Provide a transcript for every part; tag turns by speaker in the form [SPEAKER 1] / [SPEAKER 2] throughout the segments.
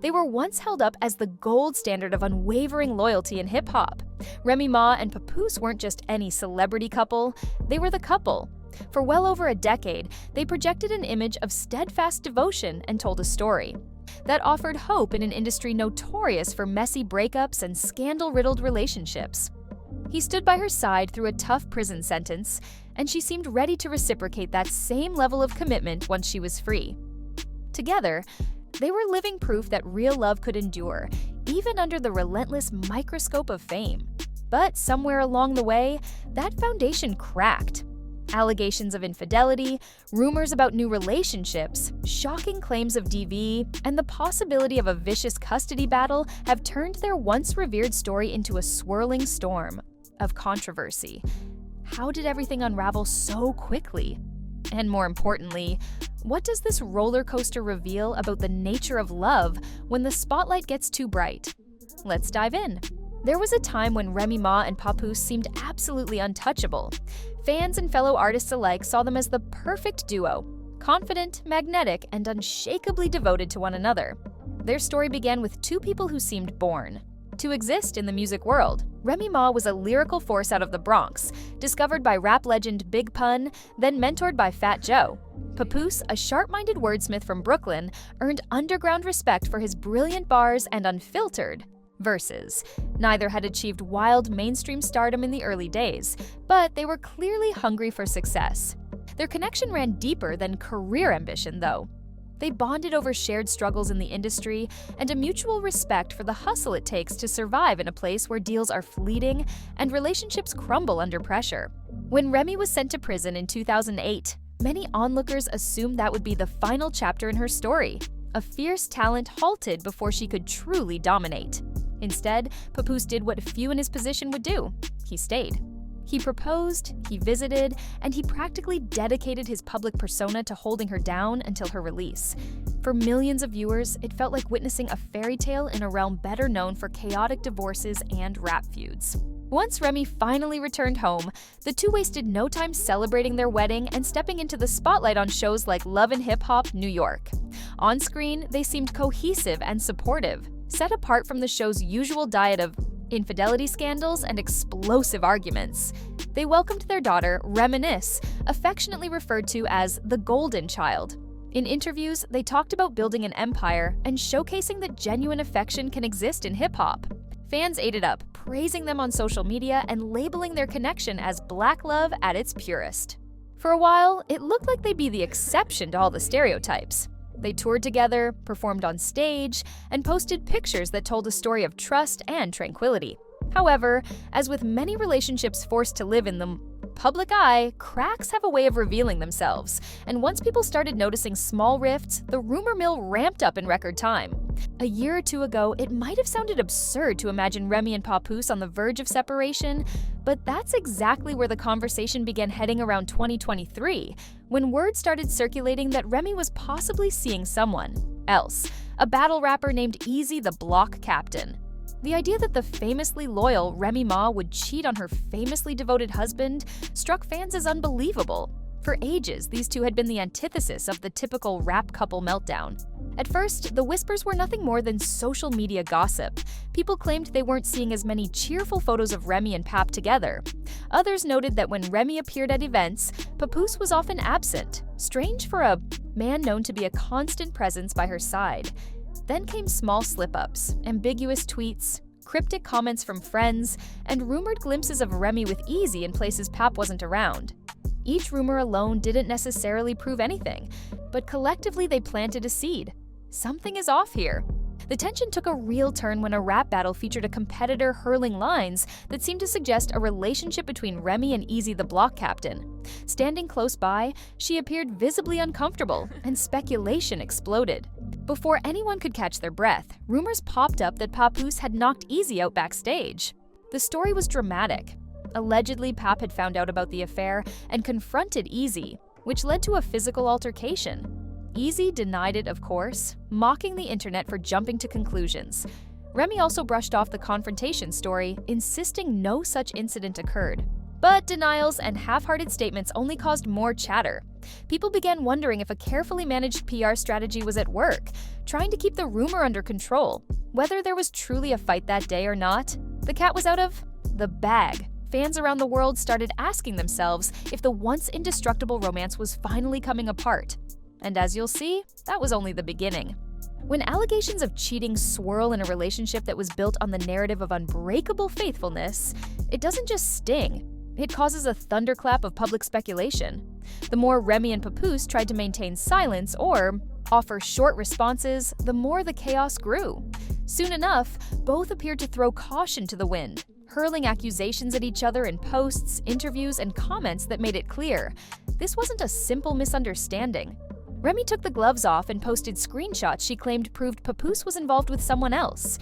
[SPEAKER 1] They were once held up as the gold standard of unwavering loyalty in hip-hop. Remy Ma and Papoose weren't just any celebrity couple, they were the couple. For well over a decade, they projected an image of steadfast devotion and told a story that offered hope in an industry notorious for messy breakups and scandal-riddled relationships. He stood by her side through a tough prison sentence, and she seemed ready to reciprocate that same level of commitment once she was free. Together, they were living proof that real love could endure, even under the relentless microscope of fame. But somewhere along the way, that foundation cracked. Allegations of infidelity, rumors about new relationships, shocking claims of DV, and the possibility of a vicious custody battle have turned their once-revered story into a swirling storm of controversy. How did everything unravel so quickly? And more importantly, what does this roller coaster reveal about the nature of love when the spotlight gets too bright? Let's dive in. There was a time when Remy Ma and Papoose seemed absolutely untouchable. Fans and fellow artists alike saw them as the perfect duo, confident, magnetic, and unshakably devoted to one another. Their story began with two people who seemed born to exist in the music world. Remy Ma was a lyrical force out of the Bronx, discovered by rap legend Big Pun, then mentored by Fat Joe. Papoose, a sharp-minded wordsmith from Brooklyn, earned underground respect for his brilliant bars and unfiltered verses. Neither had achieved wild mainstream stardom in the early days, but they were clearly hungry for success. Their connection ran deeper than career ambition, though. They bonded over shared struggles in the industry and a mutual respect for the hustle it takes to survive in a place where deals are fleeting and relationships crumble under pressure. When Remy was sent to prison in 2008, many onlookers assumed that would be the final chapter in her story. A fierce talent halted before she could truly dominate. Instead, Papoose did what few in his position would do. He stayed. He proposed, he visited, and he practically dedicated his public persona to holding her down until her release. For millions of viewers, it felt like witnessing a fairy tale in a realm better known for chaotic divorces and rap feuds. Once Remy finally returned home, the two wasted no time celebrating their wedding and stepping into the spotlight on shows like Love and Hip Hop New York. On screen, they seemed cohesive and supportive, set apart from the show's usual diet of infidelity scandals and explosive arguments. They welcomed their daughter, Reminisce, affectionately referred to as the Golden Child. In interviews, they talked about building an empire and showcasing that genuine affection can exist in hip-hop. Fans ate it up, praising them on social media and labeling their connection as Black love at its purest. For a while, it looked like they'd be the exception to all the stereotypes. They toured together, performed on stage, and posted pictures that told a story of trust and tranquility. However, as with many relationships forced to live in the public eye, cracks have a way of revealing themselves, and once people started noticing small rifts, the rumor mill ramped up in record time. A year or two ago, it might have sounded absurd to imagine Remy and Papoose on the verge of separation, but that's exactly where the conversation began heading around 2023, when word started circulating that Remy was possibly seeing someone else, a battle rapper named Easy the Block Captain. The idea that the famously loyal Remy Ma would cheat on her famously devoted husband struck fans as unbelievable. For ages, these two had been the antithesis of the typical rap couple meltdown. At first, the whispers were nothing more than social media gossip. People claimed they weren't seeing as many cheerful photos of Remy and Pap together. Others noted that when Remy appeared at events, Papoose was often absent, strange for a man known to be a constant presence by her side. Then came small slip-ups, ambiguous tweets, cryptic comments from friends, and rumored glimpses of Remy with Easy in places Pap wasn't around. Each rumor alone didn't necessarily prove anything, but collectively they planted a seed. Something is off here. The tension took a real turn when a rap battle featured a competitor hurling lines that seemed to suggest a relationship between Remy and Easy the Block Captain. Standing close by, she appeared visibly uncomfortable, and speculation exploded. Before anyone could catch their breath, rumors popped up that Papoose had knocked Easy out backstage. The story was dramatic. Allegedly, Pap had found out about the affair and confronted Easy, which led to a physical altercation. Easy denied it, of course, mocking the internet for jumping to conclusions. Remy also brushed off the confrontation story, insisting no such incident occurred. But denials and half-hearted statements only caused more chatter. People began wondering if a carefully managed PR strategy was at work, trying to keep the rumor under control. Whether there was truly a fight that day or not, the cat was out of the bag. Fans around the world started asking themselves if the once indestructible romance was finally coming apart. And as you'll see, that was only the beginning. When allegations of cheating swirl in a relationship that was built on the narrative of unbreakable faithfulness, it doesn't just sting. It causes a thunderclap of public speculation. The more Remy and Papoose tried to maintain silence or offer short responses, the more the chaos grew. Soon enough, both appeared to throw caution to the wind, hurling accusations at each other in posts, interviews, and comments that made it clear this wasn't a simple misunderstanding. Remy took the gloves off and posted screenshots she claimed proved Papoose was involved with someone else,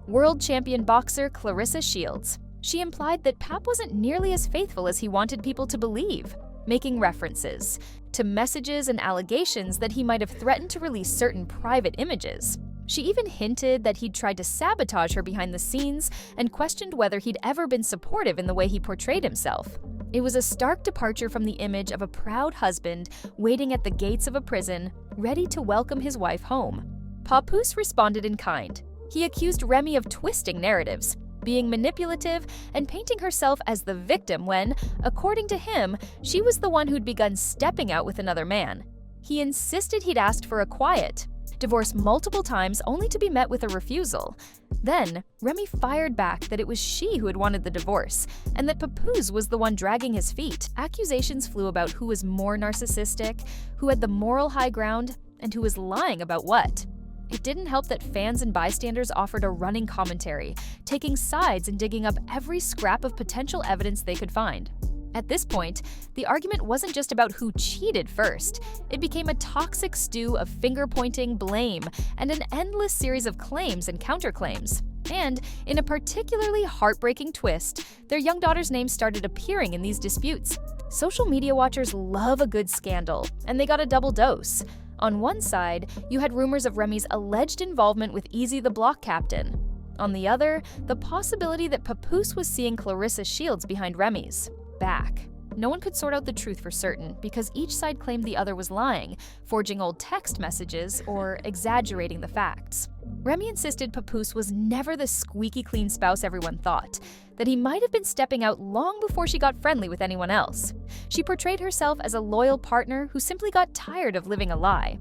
[SPEAKER 1] world champion boxer Clarissa Shields. She implied that Pap wasn't nearly as faithful as he wanted people to believe, making references to messages and allegations that he might have threatened to release certain private images. She even hinted that he'd tried to sabotage her behind the scenes and questioned whether he'd ever been supportive in the way he portrayed himself. It was a stark departure from the image of a proud husband waiting at the gates of a prison, ready to welcome his wife home. Papoose responded in kind. He accused Remy of twisting narratives, being manipulative, and painting herself as the victim when, according to him, she was the one who'd begun stepping out with another man. He insisted he'd asked for a quiet divorce multiple times only to be met with a refusal. Then, Remy fired back that it was she who had wanted the divorce, and that Papoose was the one dragging his feet. Accusations flew about who was more narcissistic, who had the moral high ground, and who was lying about what. It didn't help that fans and bystanders offered a running commentary, taking sides and digging up every scrap of potential evidence they could find. At this point, the argument wasn't just about who cheated first. It became a toxic stew of finger-pointing, blame, and an endless series of claims and counterclaims. And, in a particularly heartbreaking twist, their young daughter's name started appearing in these disputes. Social media watchers love a good scandal, and they got a double dose. On one side, you had rumors of Remy's alleged involvement with Easy the Block Captain. On the other, the possibility that Papoose was seeing Clarissa Shields behind Remy's back. No one could sort out the truth for certain because each side claimed the other was lying, forging old text messages, or exaggerating the facts. Remy insisted Papoose was never the squeaky clean spouse everyone thought, that he might have been stepping out long before she got friendly with anyone else. She portrayed herself as a loyal partner who simply got tired of living a lie.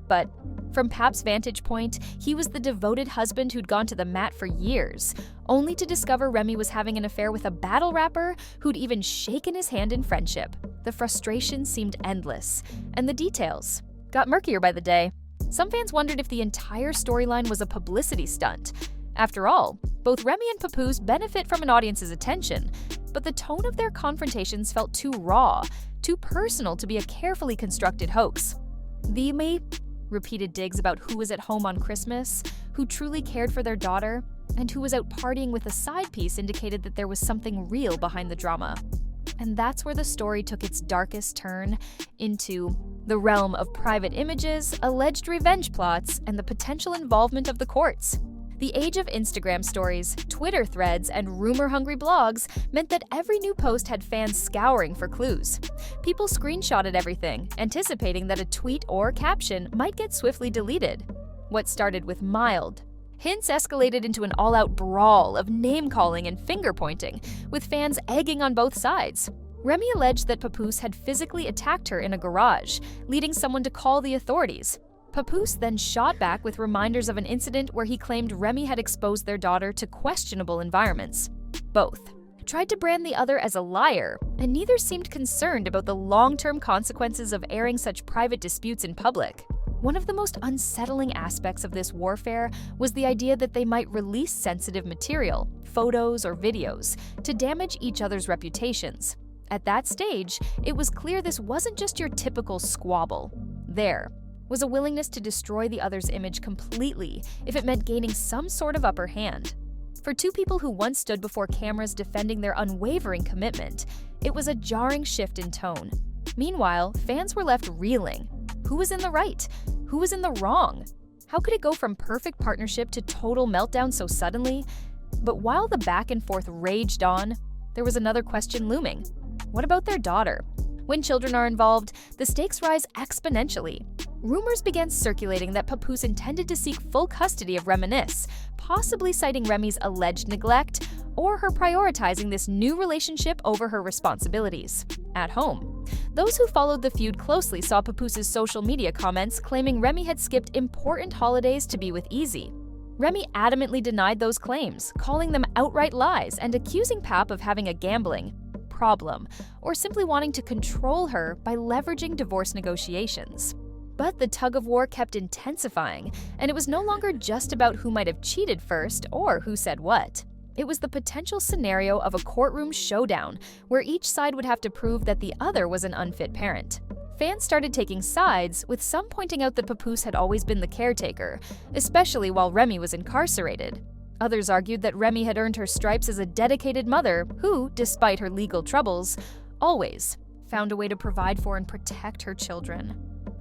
[SPEAKER 1] But from Pap's vantage point, he was the devoted husband who'd gone to the mat for years, only to discover Remy was having an affair with a battle rapper who'd even shaken his hand in friendship. The frustration seemed endless, and the details got murkier by the day. Some fans wondered if the entire storyline was a publicity stunt. After all, both Remy and Papoose benefit from an audience's attention, but the tone of their confrontations felt too raw, too personal to be a carefully constructed hoax. The repeated digs about who was at home on Christmas, who truly cared for their daughter, and who was out partying with a side piece indicated that there was something real behind the drama. And that's where the story took its darkest turn, into the realm of private images, alleged revenge plots, and the potential involvement of the courts. The age of Instagram stories, Twitter threads, and rumor-hungry blogs meant that every new post had fans scouring for clues. People screenshotted everything, anticipating that a tweet or caption might get swiftly deleted. What started with mild hints escalated into an all-out brawl of name-calling and finger-pointing, with fans egging on both sides. Remy alleged that Papoose had physically attacked her in a garage, leading someone to call the authorities. Papoose then shot back with reminders of an incident where he claimed Remy had exposed their daughter to questionable environments. Both tried to brand the other as a liar, and neither seemed concerned about the long-term consequences of airing such private disputes in public. One of the most unsettling aspects of this warfare was the idea that they might release sensitive material, photos or videos, to damage each other's reputations. At that stage, it was clear this wasn't just your typical squabble. There was a willingness to destroy the other's image completely if it meant gaining some sort of upper hand. For two people who once stood before cameras defending their unwavering commitment, it was a jarring shift in tone. Meanwhile, fans were left reeling. Who was in the right? Who was in the wrong? How could it go from perfect partnership to total meltdown so suddenly? But while the back and forth raged on, there was another question looming. What about their daughter? When children are involved, the stakes rise exponentially. Rumors began circulating that Papoose intended to seek full custody of Reminisce, possibly citing Remy's alleged neglect or her prioritizing this new relationship over her responsibilities at home. Those who followed the feud closely saw Papoose's social media comments claiming Remy had skipped important holidays to be with Easy. Remy adamantly denied those claims, calling them outright lies and accusing Pap of having a gambling problem or simply wanting to control her by leveraging divorce negotiations. But the tug-of-war kept intensifying, and it was no longer just about who might have cheated first or who said what. It was the potential scenario of a courtroom showdown where each side would have to prove that the other was an unfit parent. Fans started taking sides, with some pointing out that Papoose had always been the caretaker, especially while Remy was incarcerated. Others argued that Remy had earned her stripes as a dedicated mother who, despite her legal troubles, always found a way to provide for and protect her children.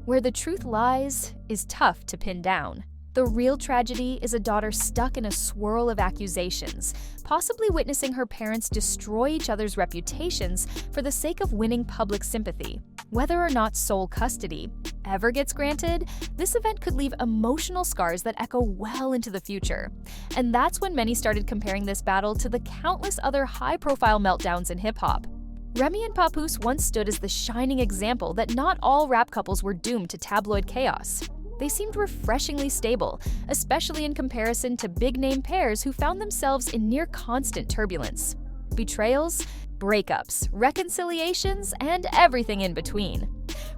[SPEAKER 1] Where the truth lies is tough to pin down. The real tragedy is a daughter stuck in a swirl of accusations, possibly witnessing her parents destroy each other's reputations for the sake of winning public sympathy. Whether or not sole custody ever gets granted, this event could leave emotional scars that echo well into the future. And that's when many started comparing this battle to the countless other high-profile meltdowns in hip-hop. Remy and Papoose once stood as the shining example that not all rap couples were doomed to tabloid chaos. They seemed refreshingly stable, especially in comparison to big-name pairs who found themselves in near-constant turbulence. Betrayals, breakups, reconciliations, and everything in between.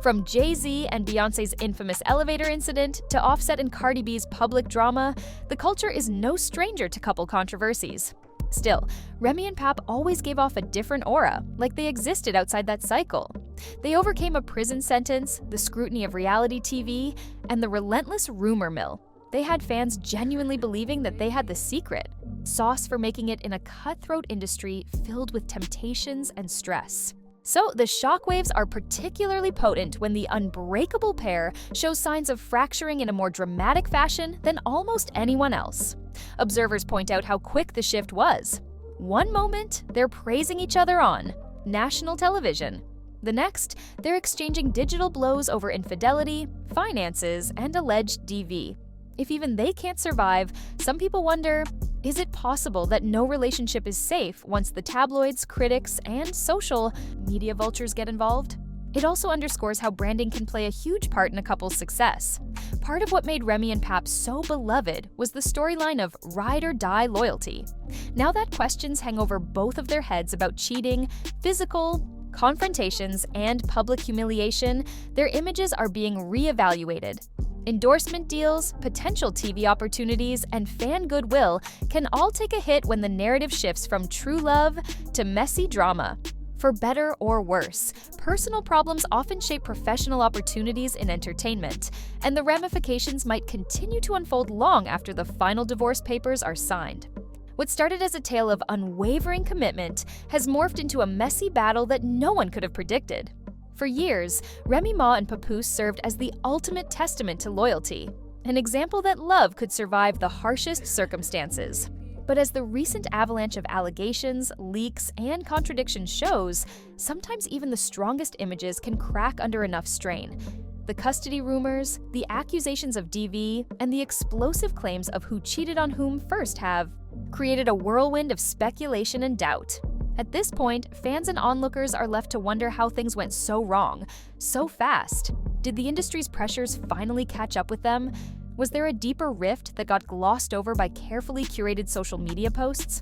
[SPEAKER 1] From Jay-Z and Beyoncé's infamous elevator incident to Offset and Cardi B's public drama, the culture is no stranger to couple controversies. Still, Remy and Pap always gave off a different aura, like they existed outside that cycle. They overcame a prison sentence, the scrutiny of reality TV, and the relentless rumor mill. They had fans genuinely believing that they had the secret sauce for making it in a cutthroat industry filled with temptations and stress. So the shockwaves are particularly potent when the unbreakable pair shows signs of fracturing in a more dramatic fashion than almost anyone else. Observers point out how quick the shift was. One moment, they're praising each other on national television. The next, they're exchanging digital blows over infidelity, finances, and alleged DV. If even they can't survive, some people wonder, is it possible that no relationship is safe once the tabloids, critics, and social media vultures get involved? It also underscores how branding can play a huge part in a couple's success. Part of what made Remy and Pap so beloved was the storyline of ride or die loyalty. Now that questions hang over both of their heads about cheating, physical confrontations, and public humiliation, their images are being reevaluated. Endorsement deals, potential TV opportunities, and fan goodwill can all take a hit when the narrative shifts from true love to messy drama. For better or worse, personal problems often shape professional opportunities in entertainment, and the ramifications might continue to unfold long after the final divorce papers are signed. What started as a tale of unwavering commitment has morphed into a messy battle that no one could have predicted. For years, Remy Ma and Papoose served as the ultimate testament to loyalty, an example that love could survive the harshest circumstances. But as the recent avalanche of allegations, leaks, and contradictions shows, sometimes even the strongest images can crack under enough strain. The custody rumors, the accusations of DV, and the explosive claims of who cheated on whom first have created a whirlwind of speculation and doubt. At this point, fans and onlookers are left to wonder how things went so wrong, so fast. Did the industry's pressures finally catch up with them? Was there a deeper rift that got glossed over by carefully curated social media posts?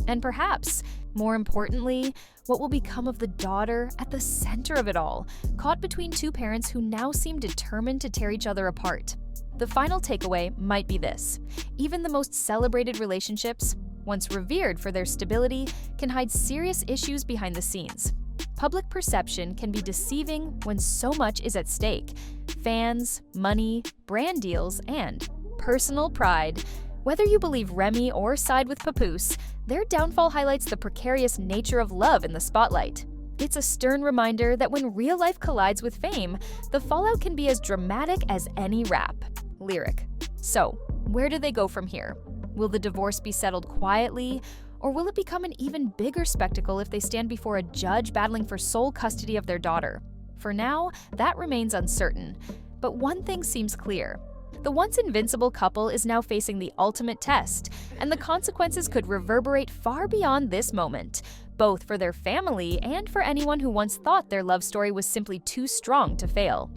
[SPEAKER 1] And perhaps, more importantly, what will become of the daughter at the center of it all, caught between two parents who now seem determined to tear each other apart? The final takeaway might be this: even the most celebrated relationships, once revered for their stability, can hide serious issues behind the scenes. Public perception can be deceiving when so much is at stake: fans, money, brand deals, and personal pride. Whether you believe Remy or side with Papoose, their downfall highlights the precarious nature of love in the spotlight. It's a stern reminder that when real life collides with fame, the fallout can be as dramatic as any rap lyric. So, where do they go from here? Will the divorce be settled quietly, Or will it become an even bigger spectacle if they stand before a judge battling for sole custody of their daughter? For now, that remains uncertain. But one thing seems clear. The once invincible couple is now facing the ultimate test, and the consequences could reverberate far beyond this moment, both for their family and for anyone who once thought their love story was simply too strong to fail.